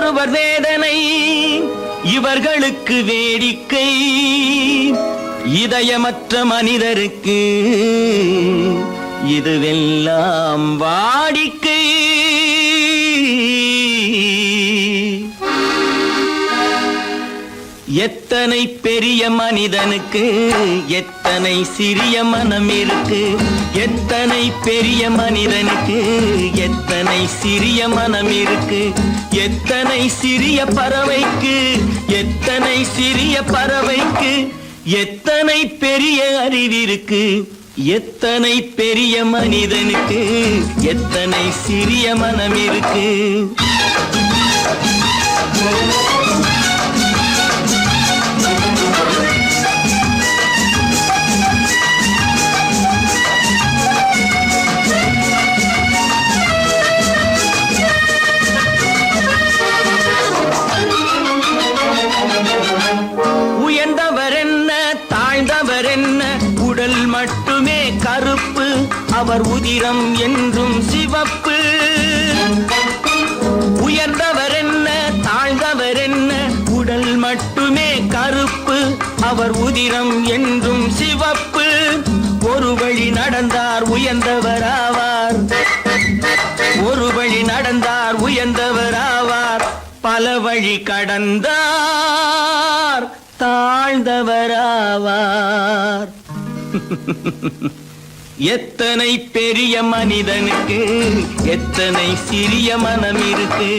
ஒருவர் வேதனை இவர்களுக்கு வேடிக்கை, இதயமற்ற மனிதருக்கு இதுவெல்லாம் வாடிக்கை. எத்தனை பெரிய மனிதனுக்கு எத்தனை சிறிய மனம் இருக்கு, எத்தனை பெரிய மனிதனுக்கு எத்தனை சிறிய மனம் இருக்கு, எத்தனை சிறிய பறவைக்கு எத்தனை சிறிய பறவைக்கு எத்தனை பெரிய அறிவிருக்கு, எத்தனை பெரிய மனிதனுக்கு எத்தனை சிறிய மனம் இருக்கு. உடல் மட்டுமே கருப்பு, அவர் உதிரம் என்றும் சிவப்பு. உயர்ந்தவர் என்ன தாழ்ந்தவர் என்ன, உடல் மட்டுமே கருப்பு, அவர் உதிரம் என்றும் சிவப்பு. ஒரு வழி நடந்தார் உயர்ந்தவர் ஆவார், ஒரு வழி நடந்தார் உயர்ந்தவர் ஆவார், பல வழி கடந்தார் தாழ்ந்தவர் ஆவார். எத்தனை பெரிய மனிதனுக்கு எத்தனை சிறிய மனம் இருக்கு.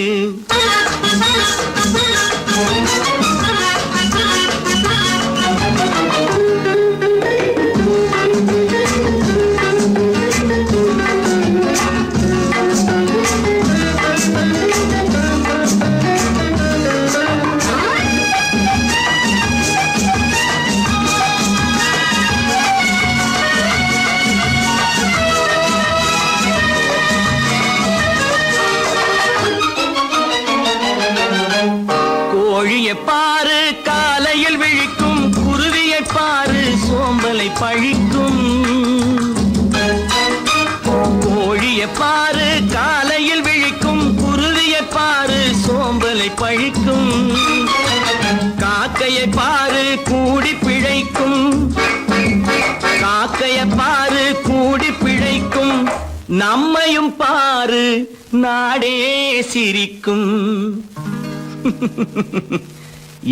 கோழியை பாரு காலையில் விழிக்கும், குருவியை பாரு சோம்பலை பழிக்கும். கோழியை பாரு காலையில் விழிக்கும், குருவியை பாரு சோம்பலை பழிக்கும். காக்கையை பாரு கூடி பிழைக்கும், காக்கையை பாரு கூடி பிழைக்கும். நம்மையும் பாரு நாடே சிரிக்கும்.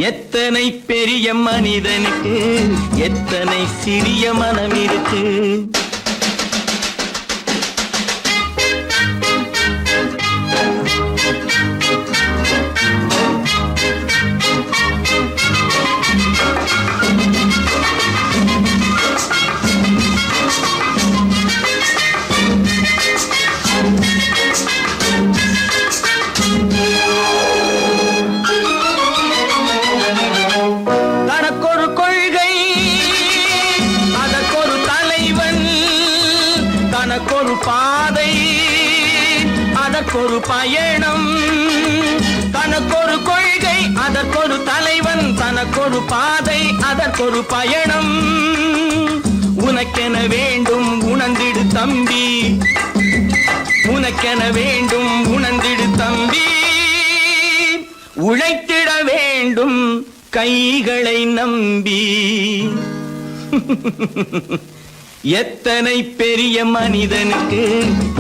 எத்தனை பெரிய மனிதனுக்கு எத்தனை சிறிய மனம் இருக்கு. தனக்கொரு பாதை அதற்கொரு பயணம், தனக்கொரு கொள்கை அதற்கொரு தலைவன், தனக்கொரு பாதை அதற்கொரு பயணம். உனக்கென வேண்டும் உணர்ந்திடு தம்பி, உனக்கென வேண்டும் உணர்ந்திடு தம்பி. உழைத்திட வேண்டும் கைகளை நம்பி. எத்தனை பெரிய மனிதனுக்கு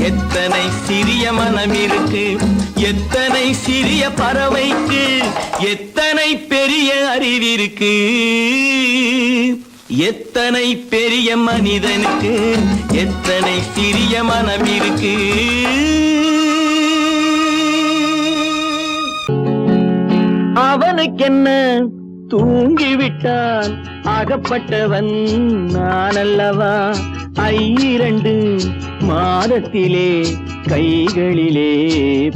எத்தனை சிறிய மனம் இருக்கு, எத்தனை சிறிய பறவைக்கு எத்தனை பெரிய அறிவிருக்கு, எத்தனை பெரிய மனிதனுக்கு எத்தனை சிறிய மனம் இருக்கு. அவனுக்கென்ன தூங்கிவிட்டான் அகப்பட்டவன் நான் அல்லவா, 2 மாதத்திலே கைகளிலே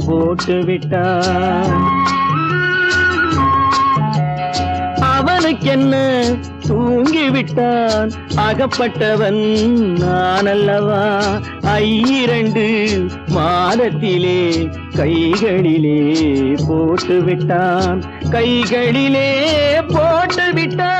போட்டுவிட்டான். அவனுக்கென்ன தூங்கிவிட்டான் அகப்பட்டவன் நான் அல்லவா, 2 மாதத்திலே கைகளிலே போட்டுவிட்டான், கைகளிலே போட்டுவிட்டான்.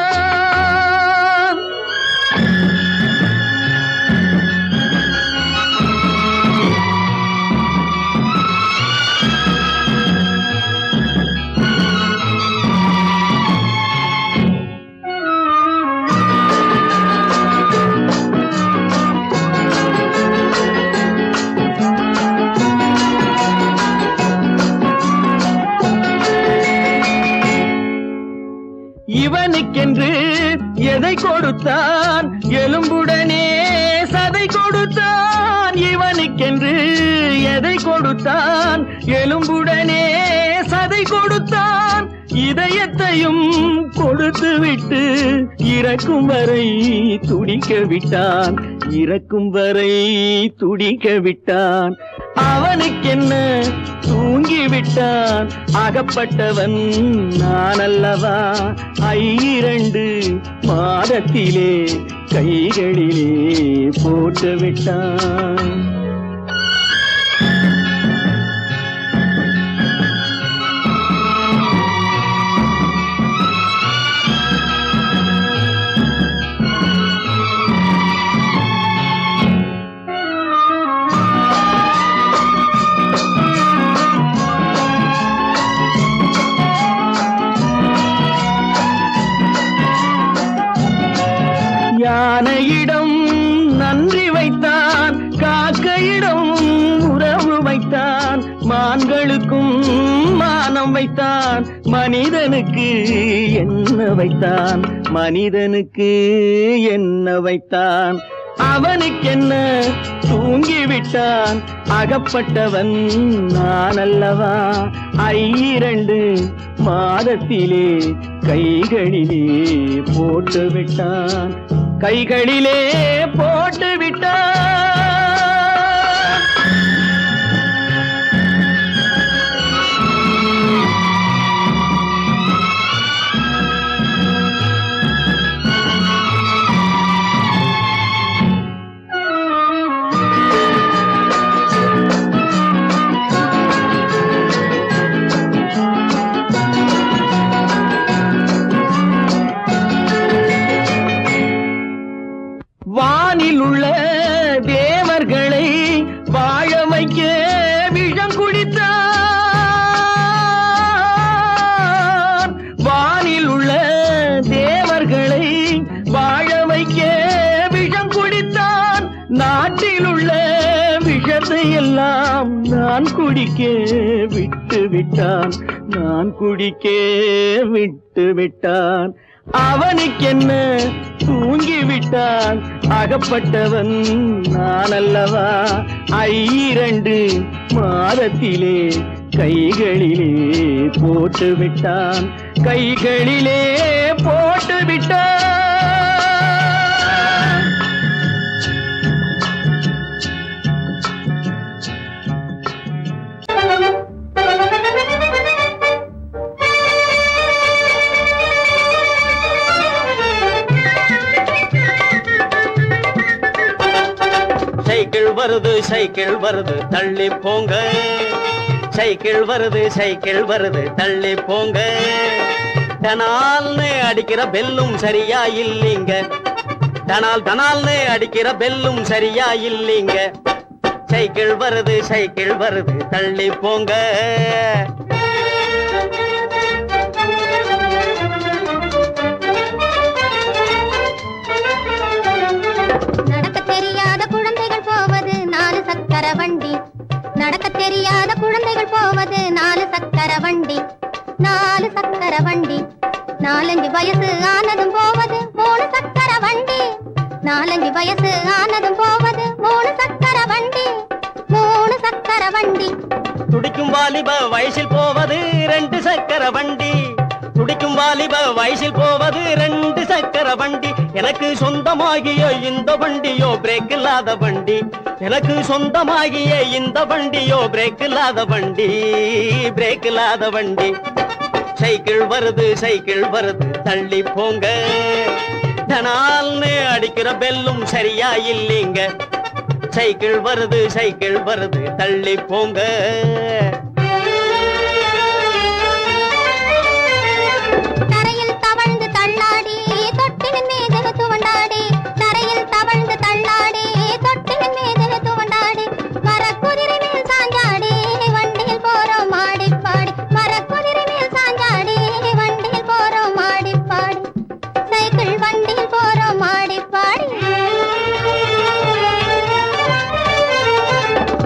இவனுக்கென்று எதை கொடுத்தான் எலும்புடனே சதை கொடுத்தான் இவனுக்கென்று எதை கொடுத்தான் எலும்புடனே சதை கொடுத்தான் இதயத்தையும் கொடுத்து விட்டு இறக்கும் வரை துடிக்க விட்டான் இறக்கும் வரை துடிக்க விட்டான் அவனுக்கென்ன தூங்கிவிட்டான் அகப்பட்டவன் நான் அல்லவா 2 மாதத்திலே கைகளிலே போட்டு விட்டான் யானையிடம் நன்றி வைத்தான் காக்கையிடம் உறவு வைத்தான் மான்களுக்கும் மானம் வைத்தான் மனிதனுக்கு என்ன வைத்தான் மனிதனுக்கு என்ன வைத்தான் அவனுக்கென்ன தூங்கிவிட்டான் அகப்பட்டவன் நான் அல்லவா 2 மாதத்திலே கைகளிலே போட்டு விட்டான் கைகளிலே போட்டு விட்டான் வானில் உள்ள தேவர்களை வாழ வைக்க விஷம் குடித்தான் வானில் உள்ள தேவர்களை வாழ வைக்க விஷம் குடித்தான் நாட்டில் உள்ள விஷத்தை எல்லாம் நான் குடிக்க விட்டு விட்டான் நான் குடிக்க விட்டு விட்டான் அவனுக்கென்ன தூங்கிவிட்டான் அகப்பட்டவன் நான் அல்லவா 2 மாதத்திலே கைகளிலே போட்டு விட்டான் கைகளிலே போட்டு விட்டான் சைக்கிள் வருது தள்ளி போங்க சைக்கிள் வருது தள்ளி போங்க டனால்னு அடிக்கிற பெல்லும் சரியா இல்லீங்க டனால்னு அடிக்கிற பெல்லும் சரியா இல்லீங்க சைக்கிள் வருது தள்ளி போங்க வண்டி நடக்க தெரியாத குழந்தைகள் போவது 4 சக்கர வண்டி 4 சக்கர வண்டி 4 வயசு ஆனதும் போவது 3 சக்கர வண்டி 4 வயசு ஆனதும் போவது 3 சக்கர வண்டி 3 சக்கர வண்டி துடிக்கும் வாலிப வயசில் போவது 2 சக்கர வண்டி துடிக்கும் வாலிப வயசில் போவது 2 சக்கர வண்டி எனக்கு சொந்தமாகிய இந்த வண்டியோ பிரேக் இல்லாத வண்டி எனக்கு சொந்தமாகிய இந்த வண்டியோ பிரேக் இல்லாத வண்டி சைக்கிள் வருது தள்ளி போங்க டனால்னு அடிக்கிற பெல்லும் சரியா இல்லீங்க சைக்கிள் வருது தள்ளி போங்க தரையில் தவழ்ந்து தள்ளாடி தொட்டிலின் மீது துவண்டாடி தரையில் தவழ்ந்து தள்ளாடி தொட்டிலின் மீது துவண்டாடி மரக்குதிரை மேல் சாஞ்சாடி வண்டியில் போறோம் ஆடி பாடி மரக்குதிரை மேல் சாஞ்சாடி வண்டியில் போறோம் ஆடி பாடி சைக்கிள் வண்டியில் போறோம் ஆடி பாடி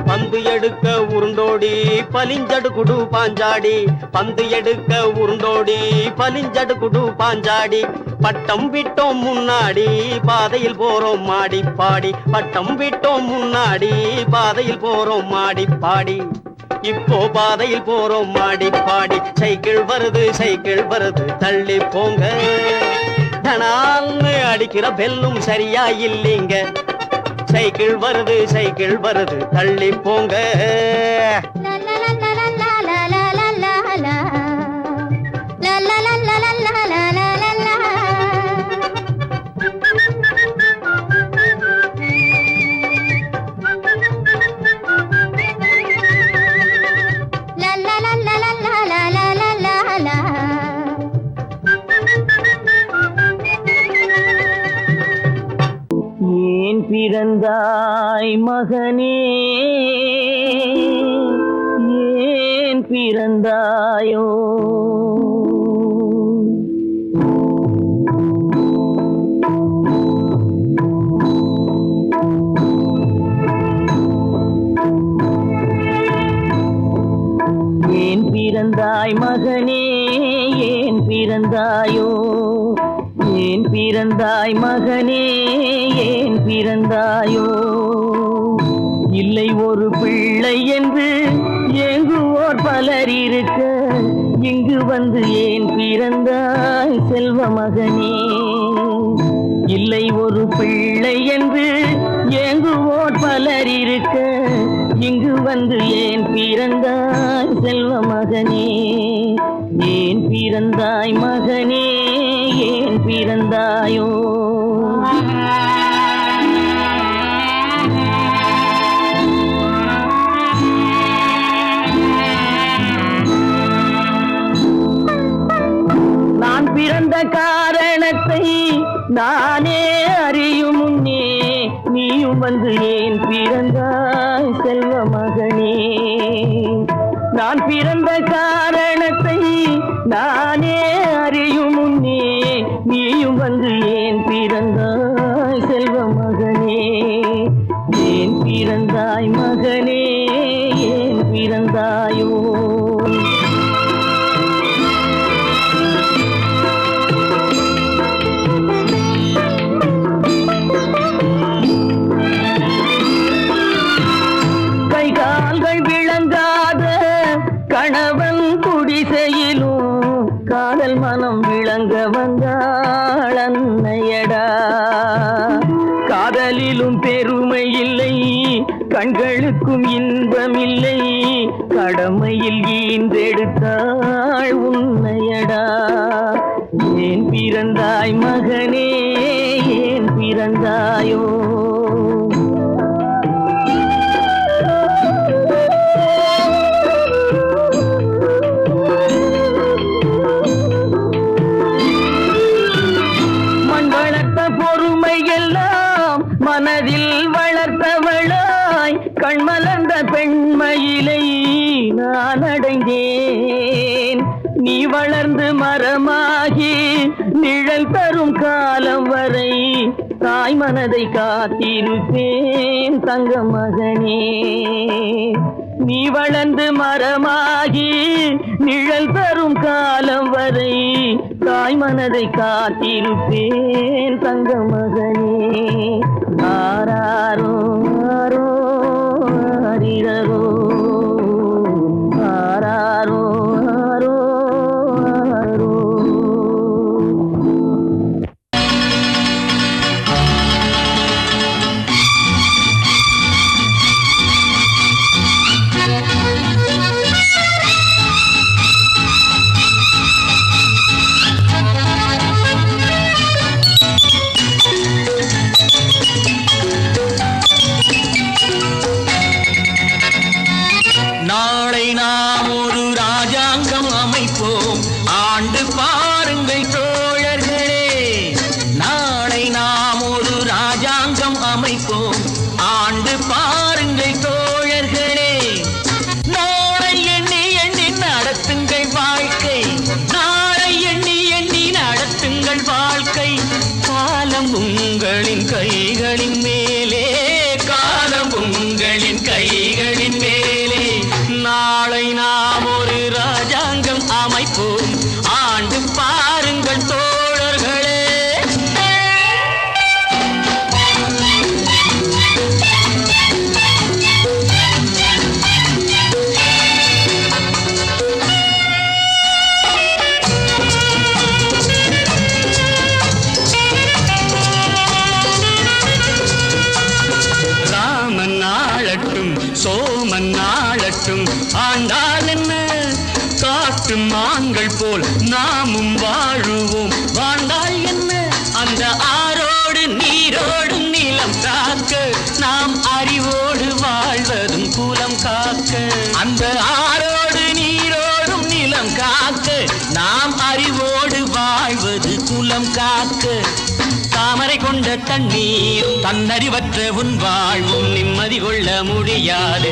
பந்து எடுக்க உருண்டோடி உருண்டோடி பலிஞ்சடு குடு பாஞ்சாடி பந்து எடுக்க உருண்டோடி பலிஞ்சடு குடு பாஞ்சாடி பட்டம் விட்டோம் முன்னாடி பாதையில் போறோம் மாடி பாடி பட்டம் விட்டோம் முன்னாடி பாதையில் போறோம் மாடி பாடி இப்போ பாதையில் போறோம் மாடி பாடி சைக்கிள் வருது தள்ளி போங்க தனால்னு அடிக்கிற பெல்லும் சரியா இல்லைங்க சைக்கிள் வருது தள்ளி போங்க ஏன் பிறந்தாய் மகனே ஏன் பிறந்தாயோ ஏன் பிறந்தாய் மகனே ஏன் பிறந்தாயோ ஏன் பிறந்தாய் மகனே ஏன் பிறந்தாயோ இல்லை ஒரு பிள்ளை என்று ஏங்குவோர் பலர் இருக்க இங்கு வந்து ஏன் பிறந்தாய் செல்வ மகனே இல்லை ஒரு பிள்ளை என்று ஏங்குவோர் பலர் இருக்க இங்கு வந்து ஏன் பிறந்தாய் செல்வ மகனே ஏன் பிறந்தாய் மகனே ஏன் பிறந்தாயோ நான் பிறந்த காரணத்தை நானே அறியும் முன்னே நீயும் வந்து ஏன் பிறந்தாய் செல்வ மகனே நான் பிறந்த காரணத்தை நானே அறியும் முன்னே நீயும் வந்து ஏன் பிறந்தாய் செல்வ மகனே ஏன் பிறந்தாய் மகனே ஏன் பிறந்தாயோ கை கால்கள் விளங்காத கணவன் குடிசையிலும் காதல் மனம் விளங்க வந்தாள் அன்னையடா காதலிலும் பெருமை இல்லை கண்களுக்கும் இன்பம் இல்லை கடமையில் ஈன்றெடுத்தாள் உன்னையடா ஏன் பிறந்தாய் மகனே ஏன் பிறந்தாயோ மனதில் வளர்த்தவளாய் கண்மலர்ந்த பெண்மயிலை நான் அடைந்தேன் நீ வளர்ந்து மரமாகி நிழல் தரும் காலம் வரை தாய் மனதை காத்திருப்பேன் தங்க மகனே நீ வளர்ந்து மரமாகி நிழல் தரும் காலம் வரை தாய் மனதை காத்திருப்பேன் தங்க மகனே ஆராரோ ஆரோ ஆரிரரோ ஆராரோ ஆரோ ஆரோ நாளை நாம் ஒரு ராஜாங்கம் அமைப்போம் ஆண்டு பாருங்கள் தோழர்களே நாளை நாம் ஒரு ராஜாங்கம் அமைப்போம் ஆண்டு பாருங்கள் தோழர்களே நாளை எண்ணி எண்ணி நடத்துங்கள் வாழ்க்கை நாளை எண்ணி எண்ணி நடத்துங்கள் வாழ்க்கை காலம் உங்களின் கைகளின் மேலே காலம் உங்களின் கைகளின் மேலே நாமும் வாழுவோம். வாழ்ந்தால் என்ன அந்த ஆரோடு நீரோடு நிலம் காக்க, நாம் அறிவோடு வாழ்வதும் குலம் காக்க. அந்த ஆரோடு நீரோடும் நிலம் காக்க, நாம் அறிவோடு வாழ்வது குலம் காக்க. தாமரை கொண்ட தண்ணீரும் தன்னறிவற்ற உன் வாழ்வும் நிம்மதி கொள்ள முடியாது.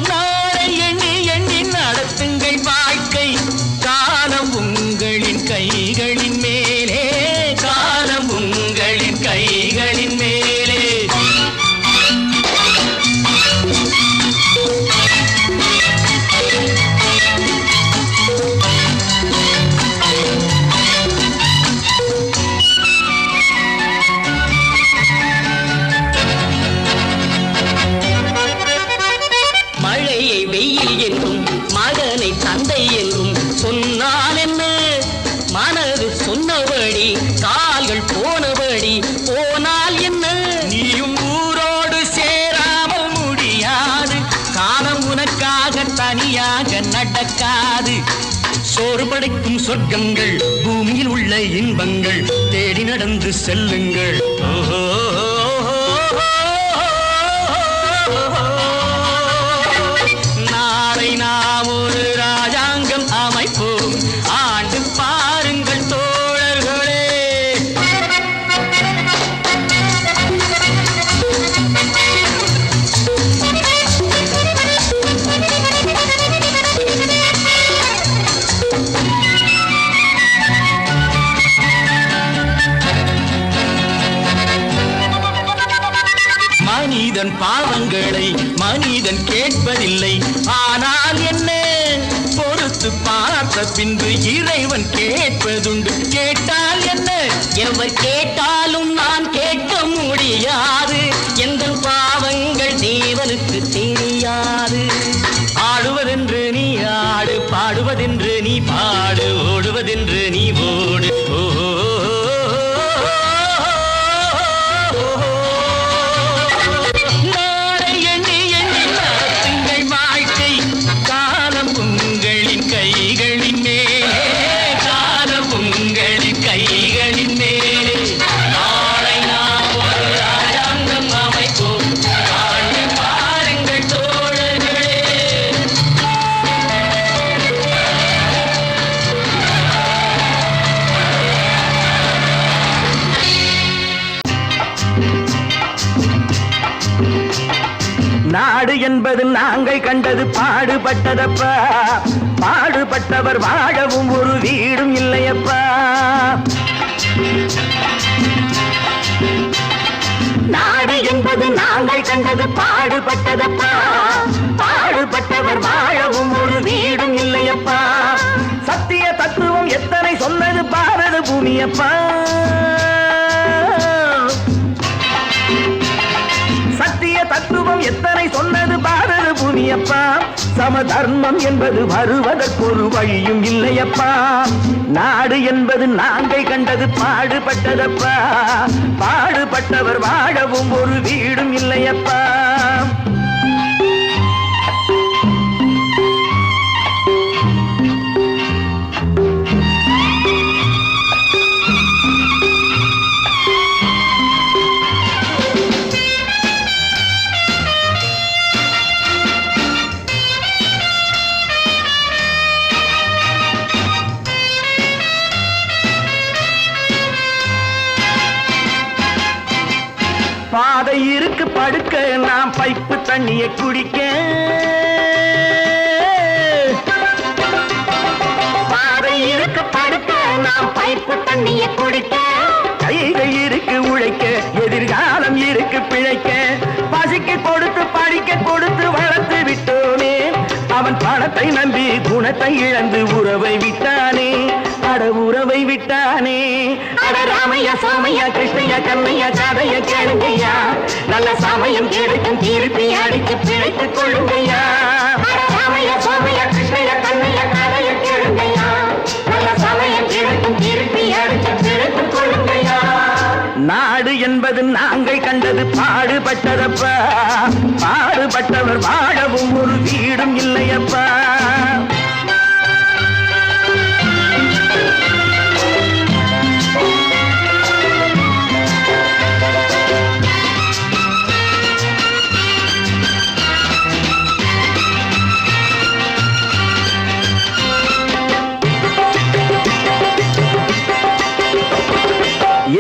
நாளை எண்ணி எண்ணி நடத்துங்கள் வாழ்க்கை, காலம் உங்களின் கைகளின் மேலே, காலம் உங்களின் கைகளின் மேலே. மழையை வெயில் என்றும் மகனை தந்தை என்றும் சொன்னால் என்ன, மனது சொன்னபடி கால்கள் போனபடி போனால் என்ன. நீயும் ஊரோடு சேராமல் முடியாது, காலம் உனக்காக தனியாக நடக்காது. சோறு படைக்கும் சொர்க்கங்கள் பூமியில் உள்ள இன்பங்கள் தேடி நடந்து செல்லுங்கள். நாளை நாம் ஒரு ராஜாங்கம் அமைப்போம், ஆண்டு பாருங்கள் தோழர்களே. மனிதன் பாவங்களை மனிதன் கேட்பதில்லை, ஆனால் என்ன பொறுத்து பார்த்த பின்பு இறைவன் கேட்பதுண்டு. கேட்டால் என்ன, எவர் கேட்டாலும் நான் கேட்க முடியாது, எந்த பாவங்கள் தேவனுக்கு தெரியாது. ஆடுவதென்று நீ ஆடு, பாடுவதென்று நீ பாடு, ஓடுவதென்று நீ ஓடு. நாடு என்பது நாங்கள் கண்டது பாடுபட்டதப்பா, பாடுபட்டவர் வாழவும் ஒரு வீடும் இல்லையப்பா. நாடு என்பது நாங்கள் கண்டது பாடுபட்டதப்பா, பாடுபட்டவர் வாழவும் ஒரு வீடும் இல்லையப்பா. சத்திய தத்துவம் எத்தனை சொன்னது பாரத பூமியப்பா. சத்திய தத்துவம் எத்தனை சொன்னது பாரத பூமியப்பா. சம தர்மம் என்பது வருவதற்கு ஒரு வழியும் இல்லையப்பா. நாடு என்பது நாங்கள் கண்டது பாடுபட்டதப்பா, பாடுபட்டவர் வாழவும் ஒரு வீடும் இல்லையப்பா. பாதை இருக்கு படுக்க, நாம் பைப்பு தண்ணியை குடிக்க. பாதை இருக்கு படுக்க, நாம் பைப்பு தண்ணியை குடிக்க. கைகள் இருக்கு உழைக்க, எதிர்காலம் இருக்கு பிழைக்க. பசிக்கு கொடுத்து படிக்க கொடுத்து வளர்த்து விட்டோனே, அவன் பணத்தை நம்பி குணத்தை இழந்து உறவை விட்டானே. அட உறவை விட்டானே. அட ராமையா சோமையா கிருஷ்ணையா கண்ணையா கதைய கேளுங்கய்யா, நல்ல சமயம் கிடைக்கும் திருப்பி அடித்து பிழைத்துக் கொள்ளுங்கய்யா. அட ராமையா சோமையா கிருஷ்ணையா கண்ணையா கதைய கேளுங்கய்யா, நல்ல சமயம் கிடைக்கும் திருப்பி அடித்து பிழைத்துக் கொள்ளுங்கய்யா. நாடு என்பது நாங்கள் கண்டது பாடு பாடுபட்டதப்பா பாடுபட்டவர் வாழவும் ஒரு வீடும் இல்லையப்பா.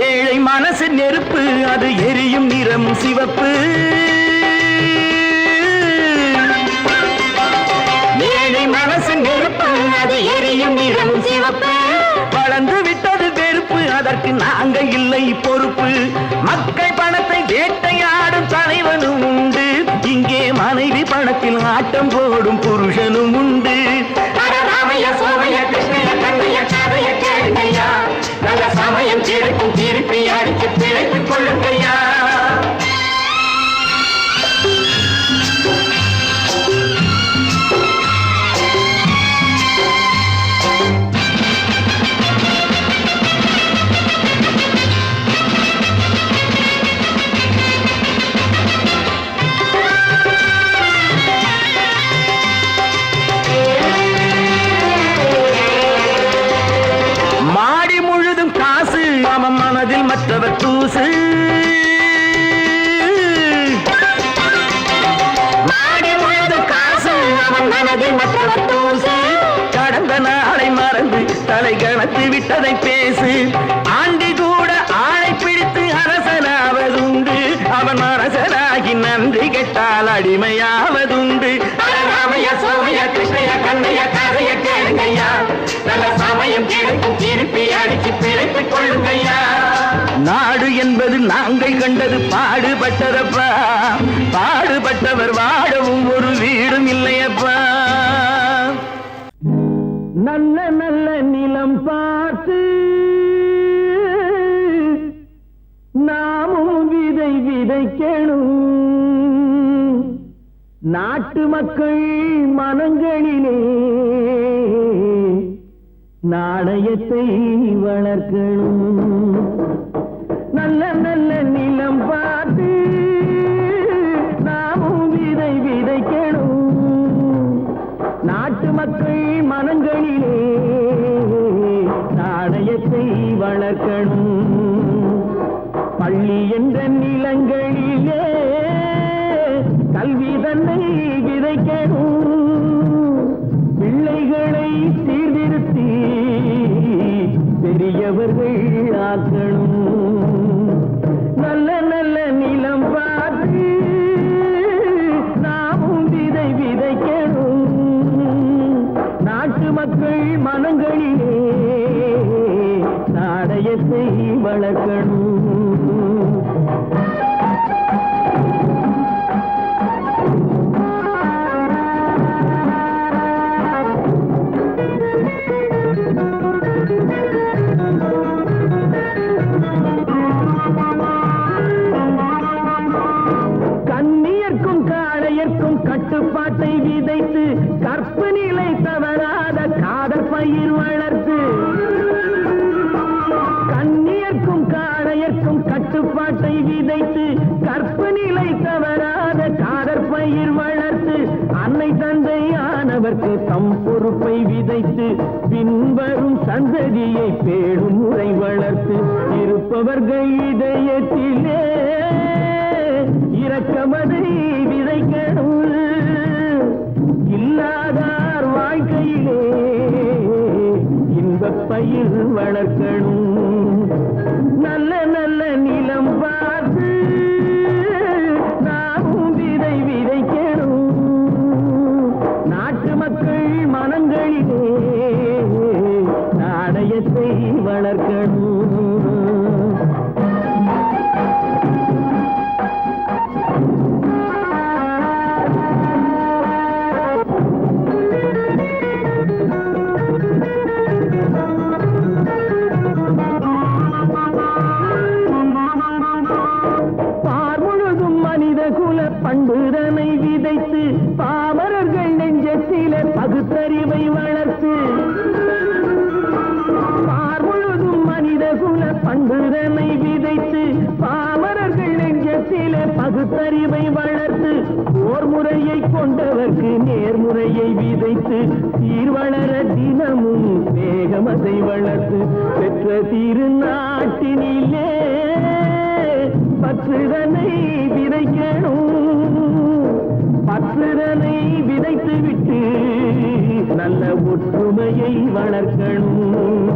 ஏழை மனசு நெருப்பு அது எரியும் நிறம் சிவப்பு. ஏழை மனசு நெருப்பு அது எரியும் நிறம் சிவப்பு. வளர்ந்து விட்டது வெறுப்பு அதற்கு நாங்க இல்லை பொறுப்பு. மக்கள் பணத்தை வேட்டையாடும் தலைவனும் உண்டு. இங்கே மனைவி பணத்தில் ஆட்டம் போடும் புருஷனும் உண்டு. நல்ல சமயம் கிடைக்கும் திருப்பி அடித்து பிழைத்துக் கொள்ளுங்கய்யா. மனதில் மற்றவர் தூசு. மாடி முழுது காசு அவன் மனதில் மற்றவர் தூசு. கடந்த நாளை மறந்து தலை கணத்து விட்டதை பேசு. ஆண்டி கூட ஆளை பிடித்து அரசனாவதுண்டு. அவன் அரசனாகி நன்றி கெட்டால் அடிமையாவதுண்டு. ராமைய சோமைய கிருஷ்ணய கண்ணைய கதைய கேளுங்கய்யா. நல்ல சமயம் கிடைக்கும் திருப்பி அடிச்சு பிழைத்துக் கொள்ளுங்கய்யா. நாடு என்பது நாங்கள் கண்டது பாடுபட்டதப்பா பாடுபட்டவர் வாழவும் ஒரு வீடும் இல்லையப்பா. நல்ல நல்ல நிலம் பார்த்து நாமும் விதை விதைக்கணும். நாட்டு மக்கள் மனங்களிலே நாணயத்தை வளர்க்கணும். நல்ல நல்ல நிலம் பார்த்து நாமும் விதை விதைக்கணும். நாட்டு மக்கள் மனங்களிலே நாணயத்தை வளர்க்கணும். பள்ளி என்ற நிலங்களிலே கல்வி தன்னை விதைக்கணும். பிள்ளைகளை சீர்திருத்தி பெரியவர்கள் ஆக்கணும். நல்ல நல்ல நிலம் பார்த்து நாமும் விதை விதைக்கணும். நாட்டு மக்கள் மனங்களிலே நாணயத்தை வளர்க்கணும். கட்டுப்பாட்டை விதைத்து கற்பு நிலை தவறாத காதல் பயிர் வளர்த்து. கண்ணியர்க்கும் காளையர்க்கும் கட்டுப்பாட்டை விதைத்து கற்பு நிலை தவறாத காதல் பயிர் வளர்த்து. அன்னை தந்தையானவர்க்கு தம் பொறுப்பை விதைத்து பின்வரும் சந்ததியை பேடும் முறை வளர்த்து. இருப்பவர்கள் இதயத்திலே இரக்கமதை விதைக்கணும். இல்லாதார் வாழ்க்கையிலே இன்பப் பயிர் வளர்க்கணும். நல்ல நல்ல நிலம் பார்த்து நாமும் விதை விதைக்கணும். நாட்டு மக்கள் மனங்களிலே நாணயத்தை வளர்க்கணும். பண்புதனை விதைத்து பாமரர்கள் நெஞ்சத்திலே பகுத்தறிவை வளர்த்து. பார்முழுதும் மனித குல பண்புதனை விதைத்து பாமரர்கள் நெஞ்சத்திலே பகுத்தறிவை வளர்த்து போர் முறையை கொண்டவர்க்கு நேர்முறையை விதைத்து சீர்வளர தினமும் வேகமதை வளர்த்து பெற்ற திருநாட்டினிலே பற்றுதனை விதைக்கணும். பற்றுதனை விதைத்து விட்டு நல்ல ஒற்றுமையை வளர்க்கணும்.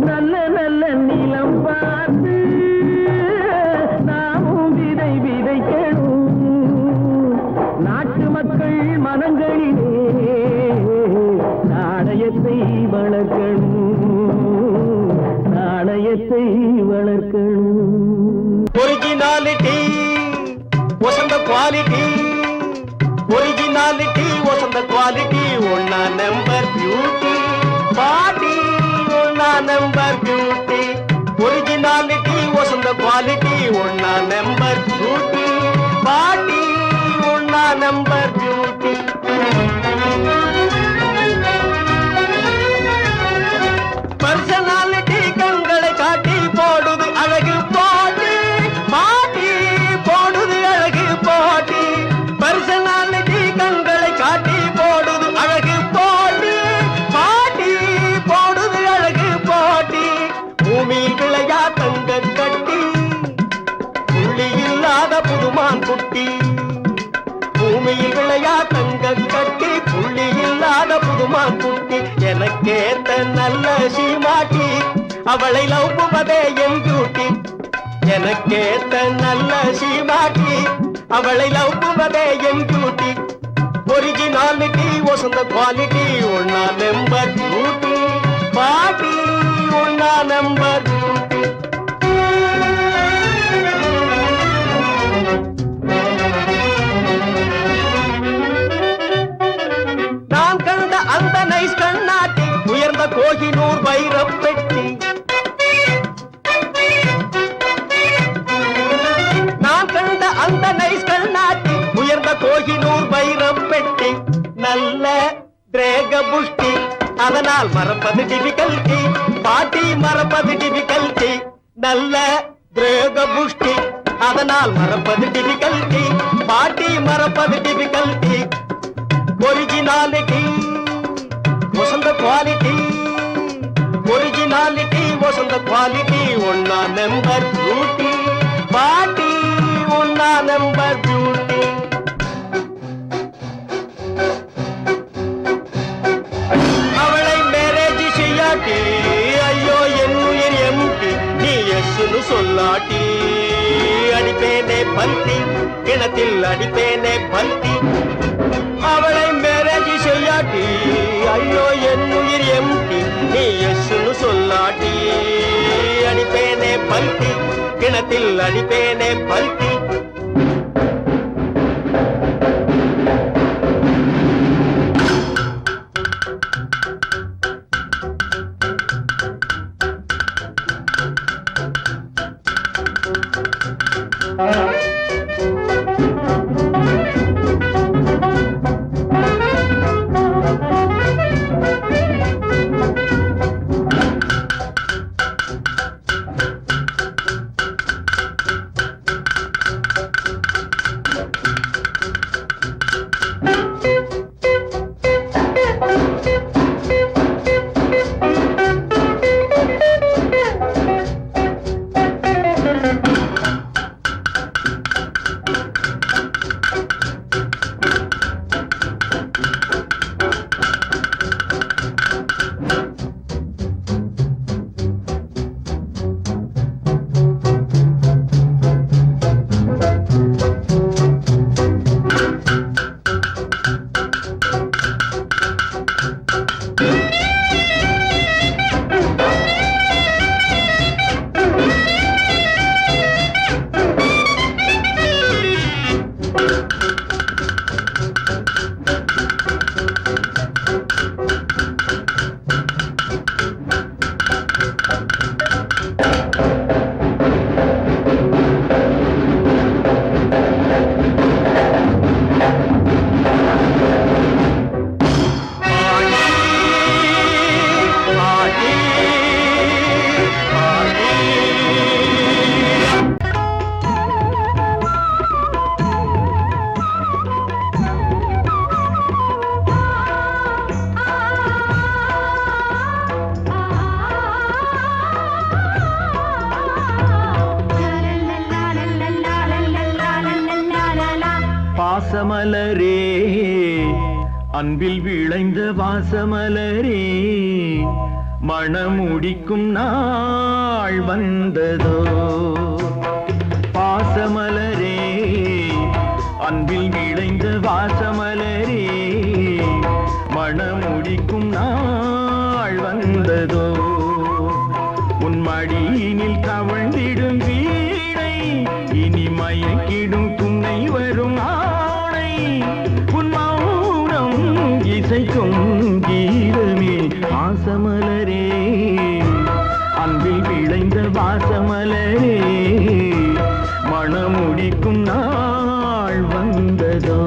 நல்ல நல்ல நிலம் பார்த்து நாமும் விதைக்கணும். நாட்டு மக்கள் மனங்களிலே நாணயத்தை வளர்க்கணும். நாணயத்தை வளர்க்கணும். ஒரிஜினாலிட்டி வசந்த குவாலிட்டி, ஒரிஜினாலிட்டி வசந்த குவாலிட்டி, ஒன்னா நம்பர் பியூட்டி பாட்டி, ஒன்னா நம்பர் பியூட்டி. ஒரிஜினாலிட்டி வசந்த குவாலிட்டி, ஒன்னா நம்பர் பியூட்டி பாட்டி, ஒன்னா நம்பர் பியூட்டி. பர்சனாலிட்டி கண்களை காட்டி போடுது அழகு போட்டி பாட்டி, போடுது அழகு போட்டி. பர்சனாலிட்டி கண்களை காட்டி போடுது அழகு போட்டி பாட்டி, போடுது அழகு போட்டி. பூமியில் விளையா தங்க கட்டி, புள்ளி இல்லாத புதுமான் குட்டி. பூமியில் விளையா தங்க கட்டி, புள்ளி இல்லாத புதுமான் குட்டி. எனக்கேத்த நல்ல சீமாட்டி, அவளை லவ்வுவதே என் டியூட்டி. எனக்கேத்த நல்ல சீமாட்டி, அவளை லவ்வுவதே என் டியூட்டி. ஒரிஜினாலிட்டி வசந்த குவாலிட்டி, ஒன்னா நம்பர் பியூட்டி பாட்டி, ஒன்னா நம்பர் பியூட்டி. நான் கண்ட அந்த நைஸ் கண்ணாட்டி, உயர்ந்த கோகினூர் வைரப் பெட்டி. நான் கண்ட அந்த நைஸ் கண்ணாட்டி, உயர்ந்த கோகினூர் வைரப் பெட்டி. நல்ல திரேக புஷ்டி, அதனால் மறப்பது டிபிகல்டி பாட்டி, மறப்பது டிபிகல்டி. நல்ல திரேக புஷ்டி, அதனால் மறப்பது டிபிகல்டி பாட்டி, மறப்பது டிபிகல்டி. ஒரிஜினாலிட்டி வசந்த குவாலிட்டி, ஒரிஜினாலிட்டி வசந்த குவாலிட்டி, ஒன்னா நம்பர் பியூட்டி பாட்டி, ஒன்னா நம்பர் பியூட்டி. அவளை மேரேஜ் செய்யாட்டி, ஐயோ என் உயிர் எம்டி, நீ எஸ்னு சொல்லாட்டி அடிப்பேனே பல்தி, கிணத்தில் அடிப்பேனே பல்தி. அவளை மேரேஜ் செய்யாட்டி, ஐயோ என் உயிர் எம்டி, நீ எஸ்னு சொல்லாட்டி அடிப்பேனே பல்தி, கிணத்தில் அடிப்பேனே பல்தி. பாசமலரே அன்பில் விளைந்த வாசமலரே மணமுடிக்கும் நாள் வந்ததோ பாசமலரே அன்பில் விளைந்த வாசமலரே மணமுடிக்கும் நாள் வந்ததோ உன் மடியினில் கவழ்ந்திடும் வீணை இனி மயக்கிடும் துணை வரும் ஆணை உன் மௌனம் இசைக்கும் கீதமே வாசமலரே அன்பில் விளைந்த வாசமலரே மணமுடிக்கும் நாள் வந்ததோ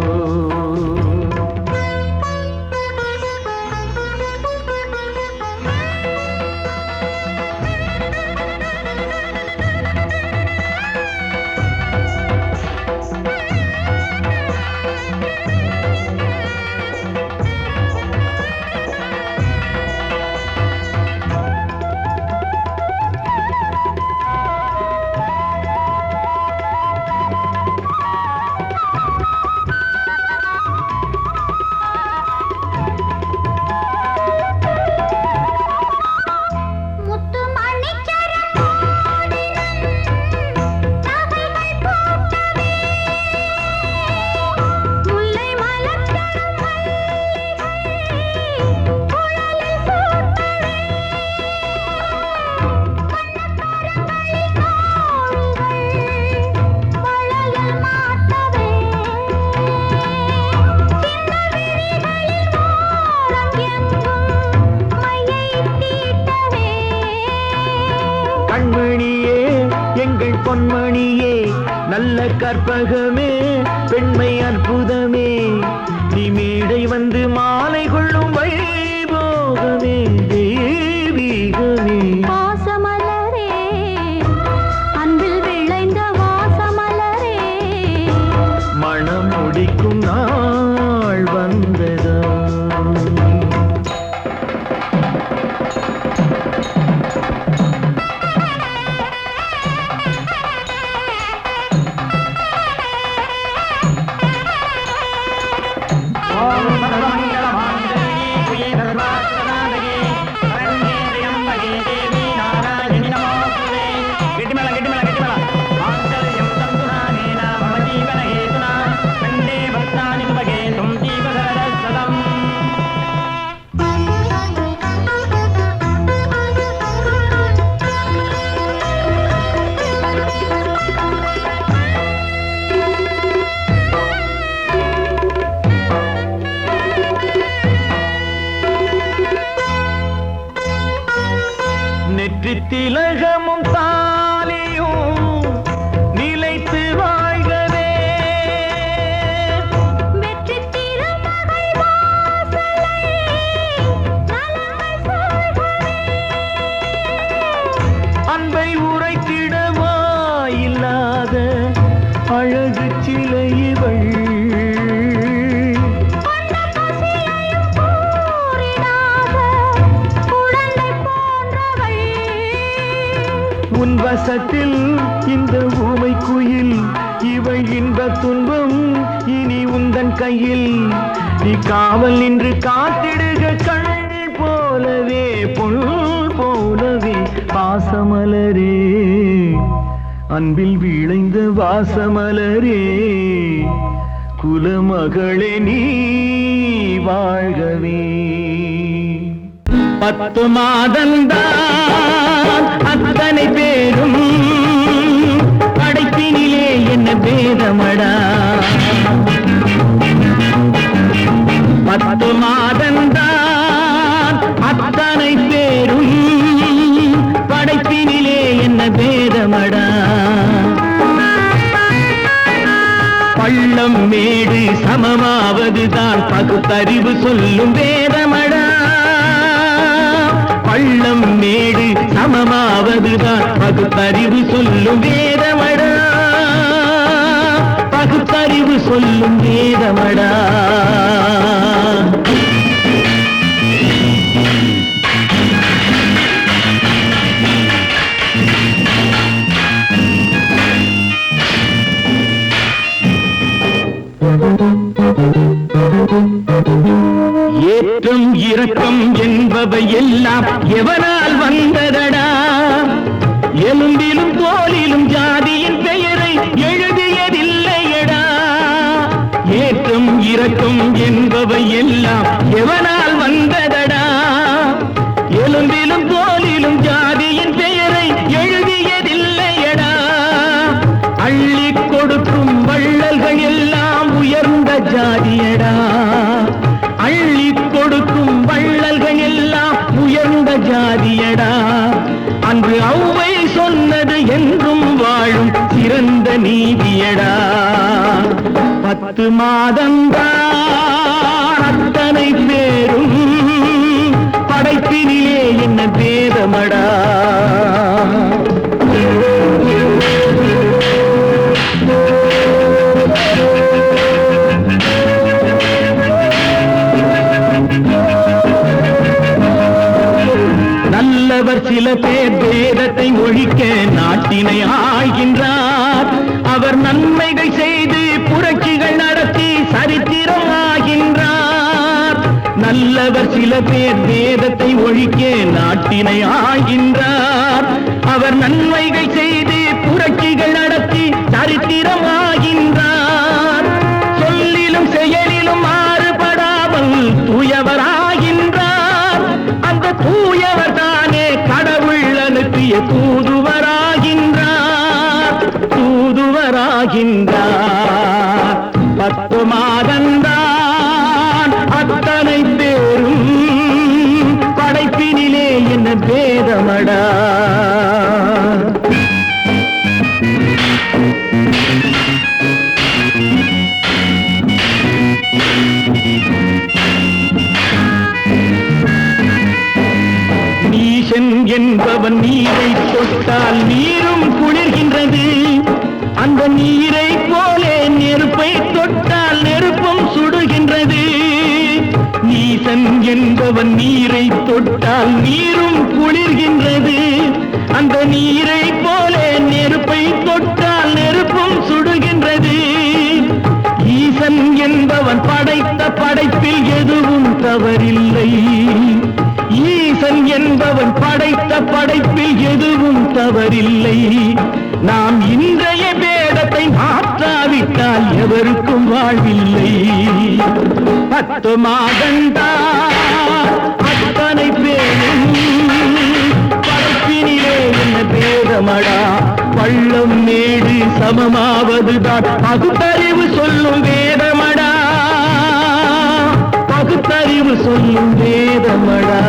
கண்மணியே எங்கள் பொன்மணியே நல்ல கற்பகமே பெண்மை அற்புதமே நீ மேடை வந்து மாலை கொள்ளும் வைபோகமே தெய்வீகமே வாசமலரே அன்பில் விளைந்த வாசமலரே மணம் முடிக்கும் நாள் வந்ததோ திலகமும் தாலியும் நிலைத்து வாழ்கவே வெற்றி திருமகள் வாசலை நலங்கள் சூழ்கவே அன்பை உரைத்திடவா இல்லாத அழகு சிலை இவள் உன் வசத்தில் இந்த ஊமை குயில் இவள் இன்ப துன்பம் இனி உந்தன் கையில் நீ காவல் நின்று காத்திடுக கண் போலவே பொன் போலவே பாசமலரே அன்பில் விளைந்த வாசமலரே குலமகளே நீ வாழ்கவே 10 மாதந்தான் அத்தனை பேரும் படைப்பினிலே என்ன பேதமடா 10 மாதந்தான் அத்தனை பேரும் படைப்பினிலே என்ன பேதமடா பள்ளம் மேடு சமமாவதுதான் பகுத்தறிவு சொல்லும் வேதமடா பள்ளம் மேடு சமமாவதுதான் பகுத்தறிவு சொல்லும் வேதமடா பகுத்தறிவு சொல்லும் வேதமடா ஏற்றம் இரக்கம் என்பவை எல்லாம் எவனால் வந்ததடா? எலும்பிலும் தோலிலும் ஜாதியின் பெயரை எழுதியதில்லையடா. ஏற்றம் இரக்கம் என்பவை எல்லாம் எவனால் வந்ததடா? எலும்பிலும் தோலிலும் ஜாதியின் பெயரை எழுதியதில்லையடா. அள்ளி கொடுக்கும் வள்ளல்கள் எல்லாம் உயர்ந்த ஜாதியடா. அள்ளி கொடுக்கும் வள்ளல்கள் எல்லாம் உயர்ந்த ஜாதியடா. அன்று ஔவை சொன்னது என்றும் வாழும் சிறந்த நீதியடா. 10 மாதம்தான் அத்தனை பேரும் படைப்பினிலே என்ன பேதமடா. நல்லவர் சில பேர் வேதத்தை ஒழிக்க நாட்டினை ஆள்கின்றார். அவர் நன்மைகள் செய்து புரட்சிகள் நடத்தி சரித்திரம் ஆகின்றார். நல்லவர் சில பேர் வேதத்தை ஒழிக்க நாட்டினை ஆள்கின்றார். அவர் நன்மைகள் செய்து புரட்சிகள் நடத்தி சரித்திரம் ஆகின்றார். சொல்லிலும் செயலிலும் மாறுபடாமல் தூயவராகின்றார். அந்த தூயவர் தானே கடவுள் அனுப்பிய தூதுவராகின்றார். தூதுவராகின்றார். 10 மாதந்தான் அத்தனை பேரும் படைப்பினிலே என்ன பேதமடா. நீசன் என்பவன் நீரை தொட்டால் நீரும் குளிர்கின்றது. அந்த நீரை போலே நெருப்பை தொட்டால் நெருப்பும் சுடுகின்றது. நீசன் என்பவன் நீரை தொட்டால் நீரும் குளிர்கின்றது. அந்த நீரை போலே நெருப்பை தொட்டால் நெருப்பும் சுடுகின்றது. ஈசன் என்பவன் படைத்த படைப்பில் எதுவும் தவறில்லை. ஈசன் என்பவன் படைத்த படைப்பில் எதுவும் தவறில்லை. நாம் இன்றைய வேடத்தை மாற்றாவிட்டால் எவருக்கும் வாழ்வில்லை. 10 மாதந்தான் அத்தனை பேரும் படைப்பினிலே என்ன பேதமடா. பள்ளம் மேடு சமமாவதுதான் பகுத்தறிவு சொல்லும் வேதமடா. பகுத்தறிவு சொல்லும் வேதமடா.